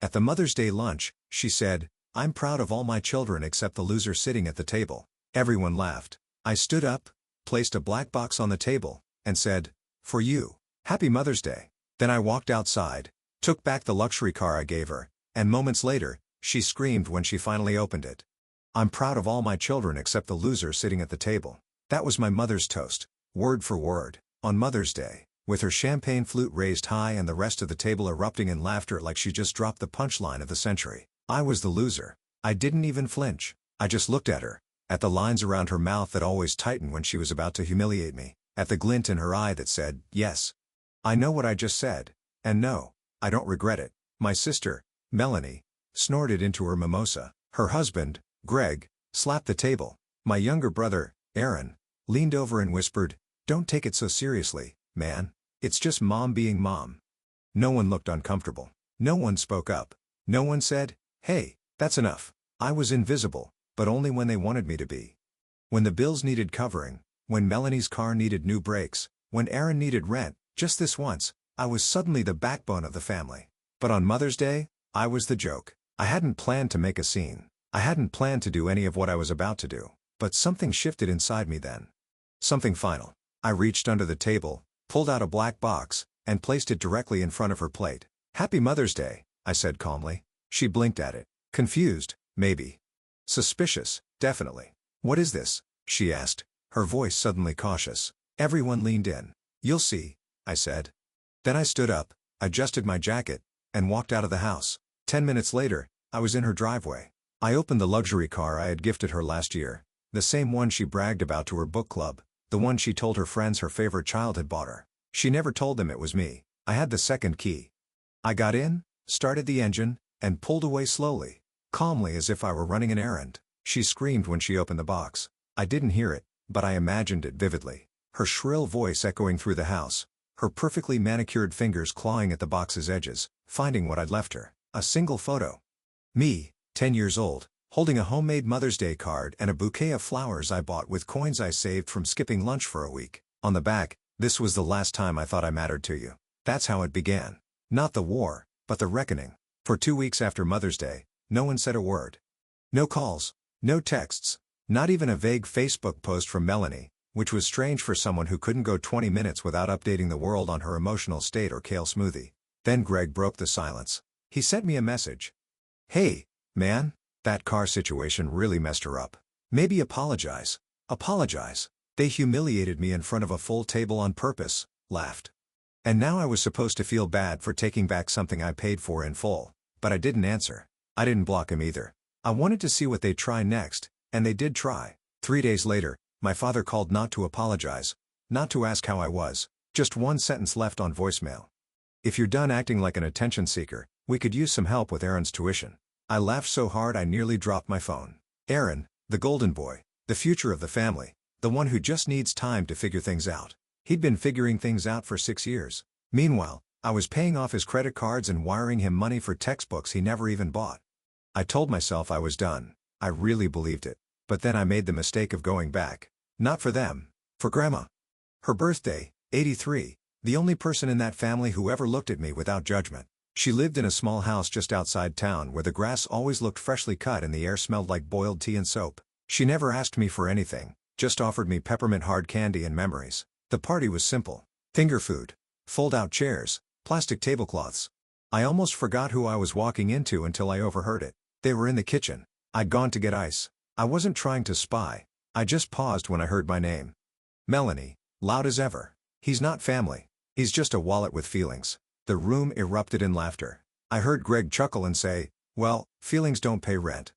At the Mother's Day lunch, she said, "I'm proud of all my children except the loser sitting at the table." Everyone laughed. I stood up, placed a black box on the table, and said, "For you. Happy Mother's Day." Then I walked outside, took back the luxury car I gave her, and moments later, she screamed when she finally opened it. "I'm proud of all my children except the loser sitting at the table." That was my mother's toast, word for word, on Mother's Day, with her champagne flute raised high and the rest of the table erupting in laughter like she just dropped the punchline of the century. I was the loser. I didn't even flinch. I just looked at her, at the lines around her mouth that always tightened when she was about to humiliate me, at the glint in her eye that said, "Yes. I know what I just said, and no, I don't regret it." My sister, Melanie, snorted into her mimosa. Her husband, Greg, slapped the table. My younger brother, Aaron, leaned over and whispered, "Don't take it so seriously, man. It's just mom being mom." No one looked uncomfortable. No one spoke up. No one said, "Hey, that's enough." I was invisible, but only when they wanted me to be. When the bills needed covering, when Melanie's car needed new brakes, when Aaron needed rent, just this once, I was suddenly the backbone of the family. But on Mother's Day, I was the joke. I hadn't planned to make a scene. I hadn't planned to do any of what I was about to do. But something shifted inside me then. Something final. I reached under the table, pulled out a black box, and placed it directly in front of her plate. "Happy Mother's Day," I said calmly. She blinked at it. Confused, maybe. Suspicious, definitely. "What is this?" she asked, her voice suddenly cautious. Everyone leaned in. "You'll see," I said. Then I stood up, adjusted my jacket, and walked out of the house. 10 minutes later, I was in her driveway. I opened the luxury car I had gifted her last year, the same one she bragged about to her book club, the one she told her friends her favorite child had bought her. She never told them it was me. I had the second key. I got in, started the engine, and pulled away slowly, calmly as if I were running an errand. She screamed when she opened the box. I didn't hear it, but I imagined it vividly. Her shrill voice echoing through the house, her perfectly manicured fingers clawing at the box's edges, finding what I'd left her. A single photo. Me, 10 years old, holding a homemade Mother's Day card and a bouquet of flowers I bought with coins I saved from skipping lunch for a week. On the back, "This was the last time I thought I mattered to you." That's how it began. Not the war, but the reckoning. For 2 weeks after Mother's Day, no one said a word. No calls, no texts, not even a vague Facebook post from Melanie, which was strange for someone who couldn't go 20 minutes without updating the world on her emotional state or kale smoothie. Then Greg broke the silence. He sent me a message. "Hey, man, that car situation really messed her up. Maybe apologize. Apologize. They humiliated me in front of a full table on purpose," laughed. And now I was supposed to feel bad for taking back something I paid for in full, but I didn't answer. I didn't block him either. I wanted to see what they'd try next, and they did try. 3 days later, my father called not to apologize, not to ask how I was, just one sentence left on voicemail. "If you're done acting like an attention seeker, we could use some help with Aaron's tuition." I laughed so hard I nearly dropped my phone. Aaron, the golden boy, the future of the family, the one who just needs time to figure things out. He'd been figuring things out for 6 years. Meanwhile, I was paying off his credit cards and wiring him money for textbooks he never even bought. I told myself I was done. I really believed it. But then I made the mistake of going back. Not for them. For Grandma. Her birthday, 83, the only person in that family who ever looked at me without judgment. She lived in a small house just outside town where the grass always looked freshly cut and the air smelled like boiled tea and soap. She never asked me for anything, just offered me peppermint hard candy and memories. The party was simple. Finger food. Fold-out chairs, plastic tablecloths. I almost forgot who I was walking into until I overheard it. They were in the kitchen. I'd gone to get ice. I wasn't trying to spy. I just paused when I heard my name. "Melanie," loud as ever. "He's not family. He's just a wallet with feelings." The room erupted in laughter. I heard Greg chuckle and say, "Well, feelings don't pay rent."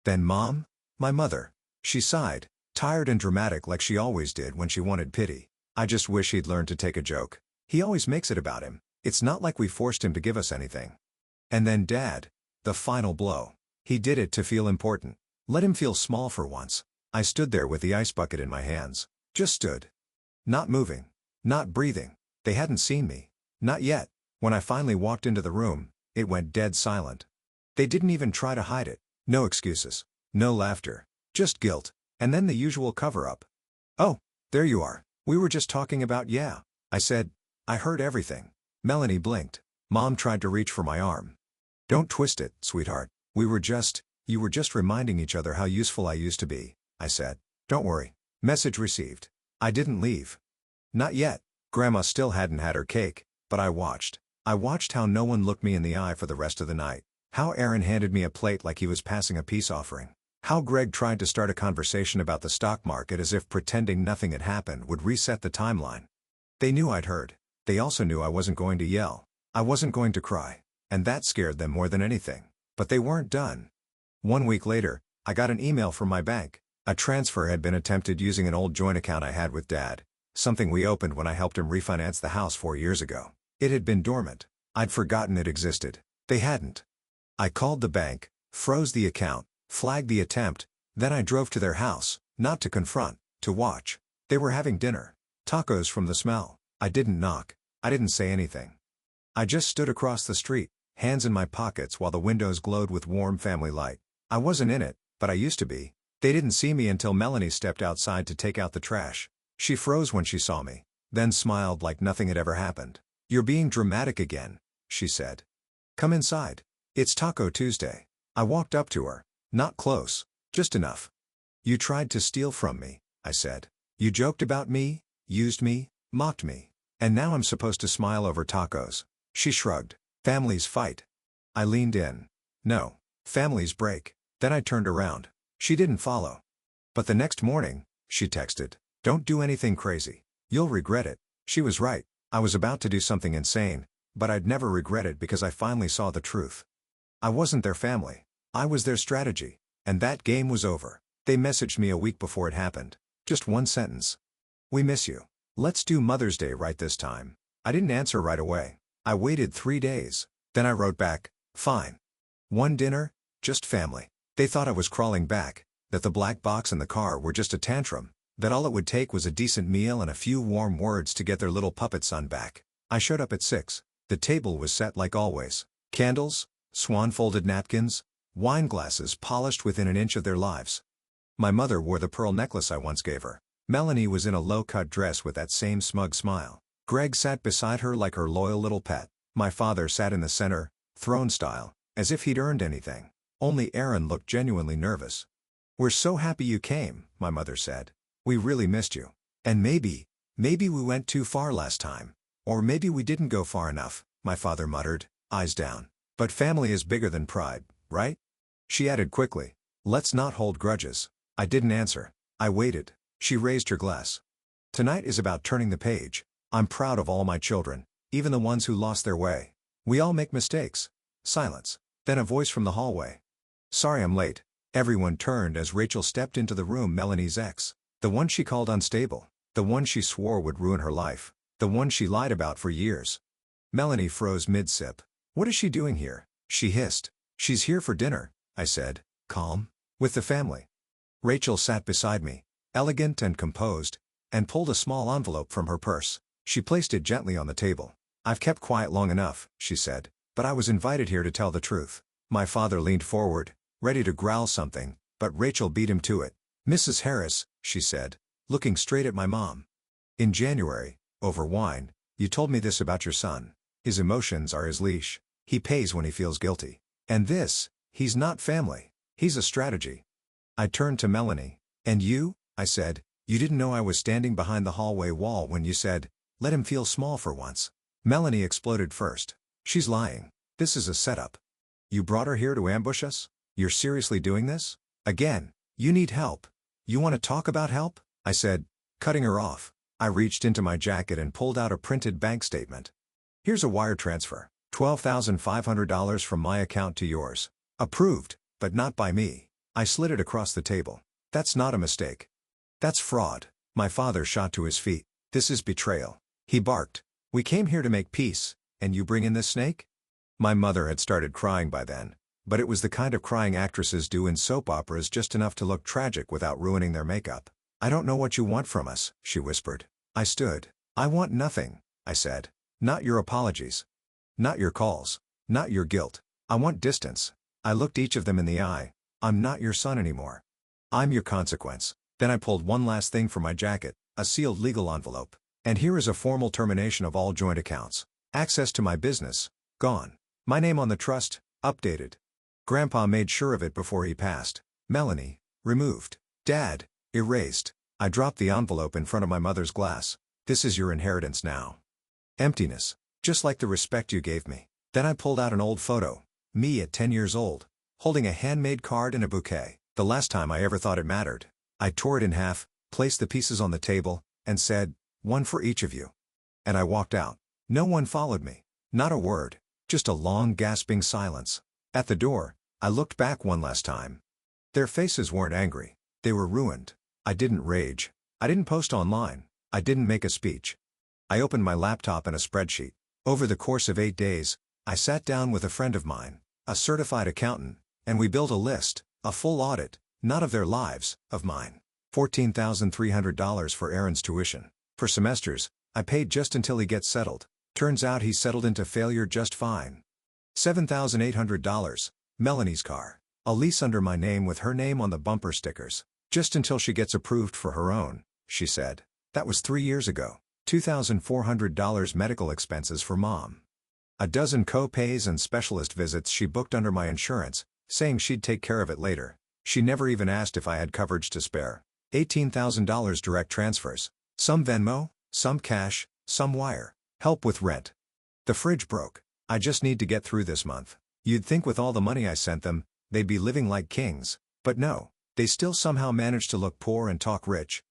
Then Mom? My mother. She sighed, tired and dramatic like she always did when she wanted pity. "I just wish he'd learned to take a joke. He always makes it about him. It's not like we forced him to give us anything." And then Dad. The final blow. He did it to feel important. Let him feel small for once. I stood there with the ice bucket in my hands. Just stood. Not moving. Not breathing. They hadn't seen me. Not yet. When I finally walked into the room, it went dead silent. They didn't even try to hide it. No excuses. No laughter. Just guilt. And then the usual cover-up. "Oh, there you are. We were just talking about yeah," I said. "I heard everything." Melanie blinked. Mom tried to reach for my arm. Don't twist it, sweetheart. You were just reminding each other how useful I used to be, I said. Don't worry. Message received. I didn't leave. Not yet. Grandma still hadn't had her cake, but I watched. I watched how no one looked me in the eye for the rest of the night. How Aaron handed me a plate like he was passing a peace offering. How Greg tried to start a conversation about the stock market as if pretending nothing had happened would reset the timeline. They knew I'd heard. They also knew I wasn't going to yell. I wasn't going to cry. And that scared them more than anything. But they weren't done. 1 week later, I got an email from my bank. A transfer had been attempted using an old joint account I had with Dad, something we opened when I helped him refinance the house 4 years ago. It had been dormant. I'd forgotten it existed. They hadn't. I called the bank, froze the account, flagged the attempt, then I drove to their house, not to confront, to watch. They were having dinner. Tacos from the smell. I didn't knock. I didn't say anything. I just stood across the street, hands in my pockets while the windows glowed with warm family light. I wasn't in it, but I used to be. They didn't see me until Melanie stepped outside to take out the trash. She froze when she saw me, then smiled like nothing had ever happened. "You're being dramatic again," she said. "Come inside. It's Taco Tuesday." I walked up to her. Not close, just enough. "You tried to steal from me," I said. "You joked about me, used me, mocked me. And now I'm supposed to smile over tacos." She shrugged. "Families fight." I leaned in. "No. Families break." Then I turned around. She didn't follow. But the next morning, she texted, "Don't do anything crazy. You'll regret it." She was right. I was about to do something insane, but I'd never regret it because I finally saw the truth. I wasn't their family. I was their strategy. And that game was over. They messaged me a week before it happened. Just one sentence. "We miss you. Let's do Mother's Day right this time." I didn't answer right away. I waited 3 days. Then I wrote back, "Fine. One dinner, just family." They thought I was crawling back, that the black box and the car were just a tantrum, that all it would take was a decent meal and a few warm words to get their little puppet son back. I showed up at 6. The table was set like always. Candles, swan-folded napkins, wine glasses polished within an inch of their lives. My mother wore the pearl necklace I once gave her. Melanie was in a low-cut dress with that same smug smile. Greg sat beside her like her loyal little pet. My father sat in the center, throne style, as if he'd earned anything. Only Aaron looked genuinely nervous. "We're so happy you came," my mother said. "We really missed you. And maybe we went too far last time. Or maybe we didn't go far enough," my father muttered, eyes down. "But family is bigger than pride, right?" She added quickly, "Let's not hold grudges." I didn't answer. I waited. She raised her glass. "Tonight is about turning the page. I'm proud of all my children, even the ones who lost their way. We all make mistakes." Silence. Then a voice from the hallway. "Sorry I'm late." Everyone turned as Rachel stepped into the room. Melanie's ex. The one she called unstable. The one she swore would ruin her life. The one she lied about for years. Melanie froze mid-sip. "What is she doing here?" she hissed. "She's here for dinner," I said, calm. "With the family." Rachel sat beside me, elegant and composed, and pulled a small envelope from her purse. She placed it gently on the table. "I've kept quiet long enough," she said, "but I was invited here to tell the truth." My father leaned forward, ready to growl something, but Rachel beat him to it. "Mrs. Harris," she said, looking straight at my mom. "In January, over wine, you told me this about your son. His emotions are his leash. He pays when he feels guilty. And this, he's not family. He's a strategy." I turned to Melanie. "And you?" I said. "You didn't know I was standing behind the hallway wall when you said, 'Let him feel small for once.'" Melanie exploded first. "She's lying. This is a setup. You brought her here to ambush us? You're seriously doing this? Again, you need help. You want to talk about help?" I said, cutting her off. I reached into my jacket and pulled out a printed bank statement. "Here's a wire transfer. $12,500 from my account to yours. Approved, but not by me." I slid it across the table. "That's not a mistake. That's fraud." My father shot to his feet. "This is betrayal." He barked. "We came here to make peace, and you bring in this snake?" My mother had started crying by then, but it was the kind of crying actresses do in soap operas, just enough to look tragic without ruining their makeup. "I don't know what you want from us," she whispered. I stood. "I want nothing," I said. "Not your apologies. Not your calls. Not your guilt. I want distance." I looked each of them in the eye. "I'm not your son anymore. I'm your consequence." Then I pulled one last thing from my jacket, a sealed legal envelope. "And here is a formal termination of all joint accounts. Access to my business, gone. My name on the trust, Updated. Grandpa made sure of it before he passed. Melanie, removed. Dad, erased. I dropped the envelope in front of my mother's glass. This is your inheritance now. Emptiness. Just like the respect you gave me. Then I pulled out an old photo. Me at 10 years old. Holding a handmade card and a bouquet. The last time I ever thought it mattered. I tore it in half, placed the pieces on the table, and said, "One for each of you." And I walked out. No one followed me. Not a word. Just a long gasping silence. At the door, I looked back one last time. Their faces weren't angry. They were ruined. I didn't rage. I didn't post online. I didn't make a speech. I opened my laptop and a spreadsheet. Over the course of 8 days, I sat down with a friend of mine, a certified accountant, and we built a list, a full audit, not of their lives, of mine. $14,300 for Aaron's tuition. For semesters, I paid just until he gets settled. Turns out he settled into failure just fine. $7,800. Melanie's car. A lease under my name with her name on the bumper stickers. Just until she gets approved for her own, she said. That was 3 years ago. $2,400 medical expenses for Mom. A dozen co-pays and specialist visits she booked under my insurance, saying she'd take care of it later. She never even asked if I had coverage to spare. $18,000 direct transfers. Some Venmo, some cash, some wire. Help with rent. The fridge broke. I just need to get through this month. You'd think with all the money I sent them, they'd be living like kings. But no, they still somehow managed to look poor and talk rich.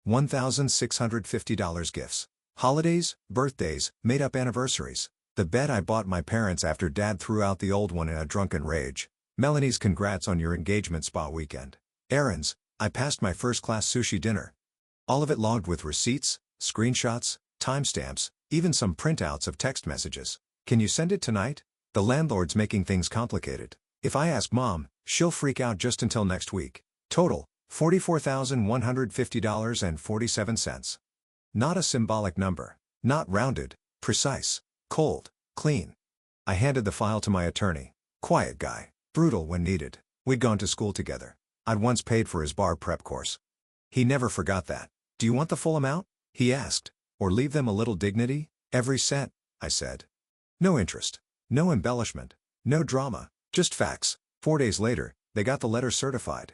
$1,650 gifts. Holidays, birthdays, made-up anniversaries. The bed I bought my parents after Dad threw out the old one in a drunken rage. Melanie's congrats on your engagement spa weekend. Aaron's, I passed my first-class sushi dinner. All of it logged with receipts, screenshots, timestamps, even some printouts of text messages. Can you send it tonight? The landlord's making things complicated. If I ask Mom, she'll freak out just until next week. Total, $44,150.47. Not a symbolic number. Not rounded, precise, cold, clean. I handed the file to my attorney. Quiet guy, brutal when needed. We'd gone to school together. I'd once paid for his bar prep course. He never forgot that. Do you want the full amount? He asked. Or leave them a little dignity? Every cent, I said. No interest. No embellishment. No drama. Just facts. 4 days later, they got the letter certified.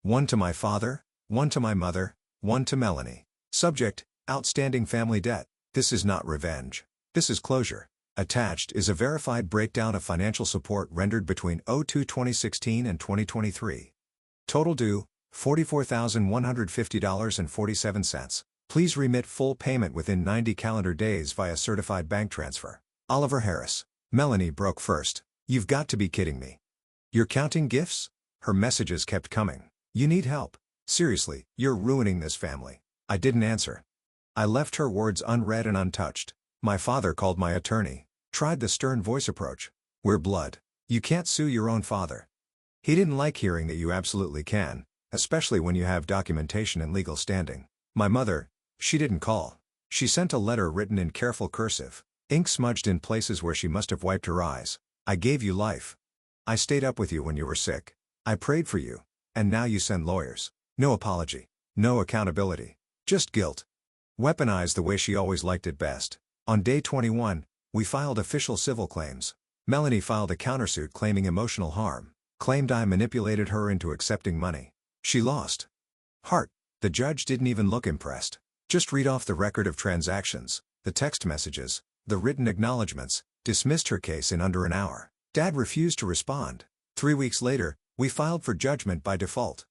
One to my father, one to my mother, one to Melanie. Subject, outstanding family debt. This is not revenge. This is closure. Attached is a verified breakdown of financial support rendered between 02/2016 and 2023. Total due, $44,150.47. Please remit full payment within 90 calendar days via certified bank transfer. Oliver Harris. Melanie broke first. You've got to be kidding me. You're counting gifts? Her messages kept coming. You need help. Seriously, you're ruining this family. I didn't answer. I left her words unread and untouched. My father called my attorney. Tried the stern voice approach. We're blood. You can't sue your own father. He didn't like hearing that you absolutely can, especially when you have documentation and legal standing. My mother, she didn't call. She sent a letter written in careful cursive, ink smudged in places where she must have wiped her eyes. I gave you life. I stayed up with you when you were sick. I prayed for you. And now you send lawyers. No apology. No accountability. Just guilt. Weaponized the way she always liked it best. On day 21, we filed official civil claims. Melanie filed a countersuit claiming emotional harm. Claimed I manipulated her into accepting money. She lost. Heart. The judge didn't even look impressed. Just read off the record of transactions, the text messages, the written acknowledgments, dismissed her case in under an hour. Dad refused to respond. 3 weeks later, we filed for judgment by default.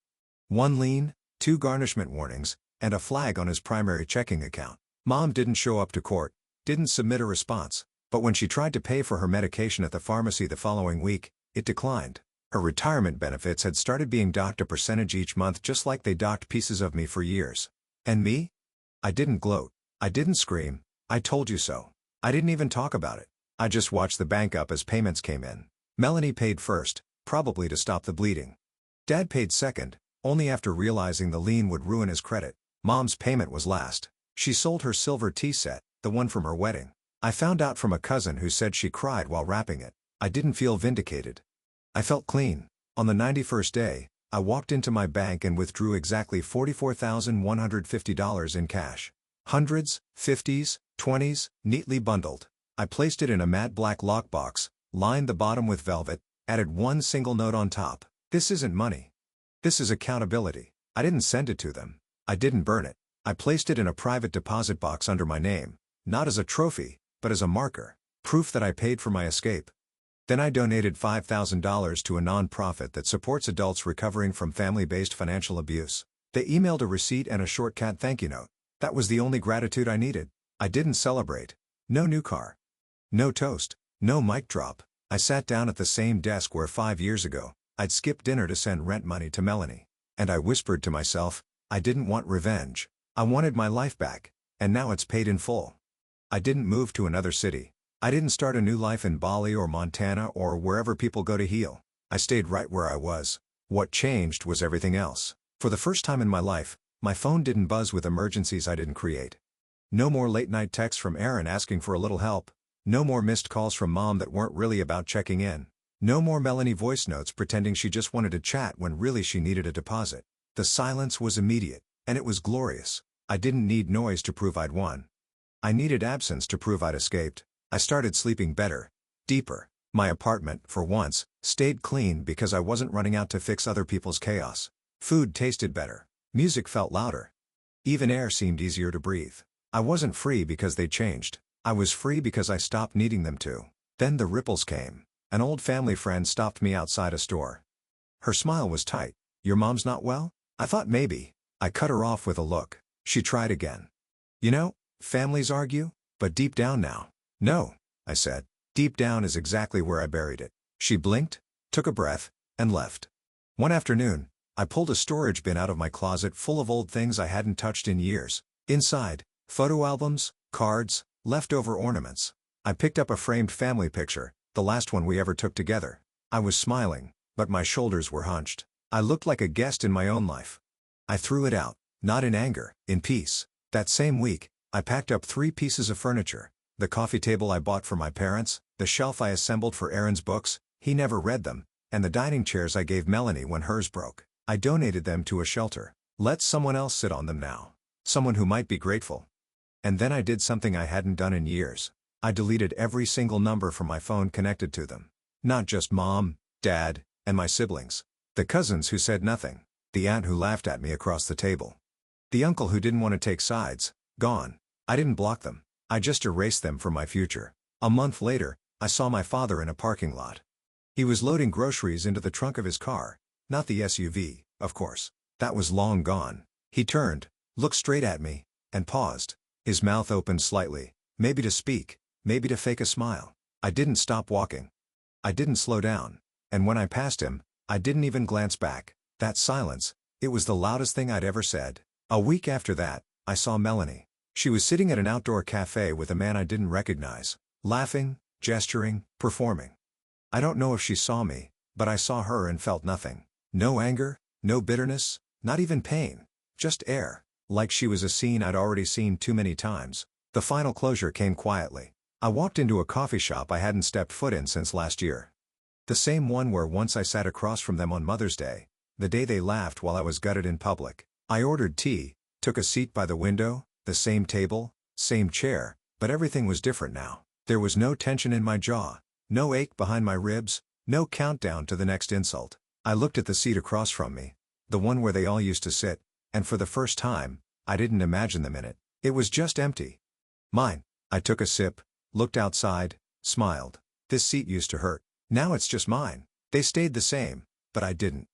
1 lien, 2 garnishment warnings, and a flag on his primary checking account. Mom didn't show up to court, didn't submit a response, but when she tried to pay for her medication at the pharmacy the following week, it declined. Her retirement benefits had started being docked a percentage each month just like they docked pieces of me for years. And me? I didn't gloat. I didn't scream. I told you so. I didn't even talk about it. I just watched the bank up as payments came in. Melanie paid first, probably to stop the bleeding. Dad paid second, only after realizing the lien would ruin his credit. Mom's payment was last. She sold her silver tea set, the one from her wedding. I found out from a cousin who said she cried while wrapping it. I didn't feel vindicated. I felt clean. On the 91st day, I walked into my bank and withdrew exactly $44,150 in cash. Hundreds, 50s, 20s, neatly bundled. I placed it in a matte black lockbox, lined the bottom with velvet, added one single note on top. This isn't money. This is accountability. I didn't send it to them. I didn't burn it. I placed it in a private deposit box under my name, not as a trophy, but as a marker, proof that I paid for my escape. Then I donated $5,000 to a nonprofit that supports adults recovering from family-based financial abuse. They emailed a receipt and a short cat thank you note. That was the only gratitude I needed. I didn't celebrate. No new car. No toast. No mic drop. I sat down at the same desk where 5 years ago, I'd skipped dinner to send rent money to Melanie. And I whispered to myself, I didn't want revenge. I wanted my life back. And now it's paid in full. I didn't move to another city. I didn't start a new life in Bali or Montana or wherever people go to heal. I stayed right where I was. What changed was everything else. For the first time in my life, my phone didn't buzz with emergencies I didn't create. No more late-night texts from Aaron asking for a little help. No more missed calls from Mom that weren't really about checking in. No more Melanie voice notes pretending she just wanted to chat when really she needed a deposit. The silence was immediate, and it was glorious. I didn't need noise to prove I'd won. I needed absence to prove I'd escaped. I started sleeping better, deeper. My apartment, for once, stayed clean because I wasn't running out to fix other people's chaos. Food tasted better. Music felt louder. Even air seemed easier to breathe. I wasn't free because they changed. I was free because I stopped needing them to. Then the ripples came. An old family friend stopped me outside a store. Her smile was tight. Your mom's not well? I thought maybe. I cut her off with a look. She tried again. You know, families argue, but deep down now. No, I said. Deep down is exactly where I buried it. She blinked, took a breath, and left. One afternoon, I pulled a storage bin out of my closet full of old things I hadn't touched in years. Inside, photo albums, cards, leftover ornaments. I picked up a framed family picture, the last one we ever took together. I was smiling, but my shoulders were hunched. I looked like a guest in my own life. I threw it out, not in anger, in peace. That same week, I packed up 3 pieces of furniture. The coffee table I bought for my parents, the shelf I assembled for Aaron's books, he never read them, and the dining chairs I gave Melanie when hers broke. I donated them to a shelter. Let someone else sit on them now. Someone who might be grateful. And then I did something I hadn't done in years. I deleted every single number from my phone connected to them. Not just Mom, Dad, and my siblings. The cousins who said nothing. The aunt who laughed at me across the table. The uncle who didn't want to take sides. Gone. I didn't block them. I just erased them from my future. A month later, I saw my father in a parking lot. He was loading groceries into the trunk of his car. Not the SUV, of course. That was long gone. He turned, looked straight at me, and paused. His mouth opened slightly, maybe to speak, maybe to fake a smile. I didn't stop walking. I didn't slow down. And when I passed him, I didn't even glance back. That silence, it was the loudest thing I'd ever said. A week after that, I saw Melanie. She was sitting at an outdoor cafe with a man I didn't recognize, laughing, gesturing, performing. I don't know if she saw me, but I saw her and felt nothing. No anger, no bitterness, not even pain. Just air. Like she was a scene I'd already seen too many times. The final closure came quietly. I walked into a coffee shop I hadn't stepped foot in since last year. The same one where once I sat across from them on Mother's Day, the day they laughed while I was gutted in public. I ordered tea, took a seat by the window, the same table, same chair, but everything was different now. There was no tension in my jaw, no ache behind my ribs, no countdown to the next insult. I looked at the seat across from me, the one where they all used to sit, and for the first time, I didn't imagine them in it. It was just empty. Mine. I took a sip, looked outside, smiled. This seat used to hurt. Now it's just mine. They stayed the same, but I didn't.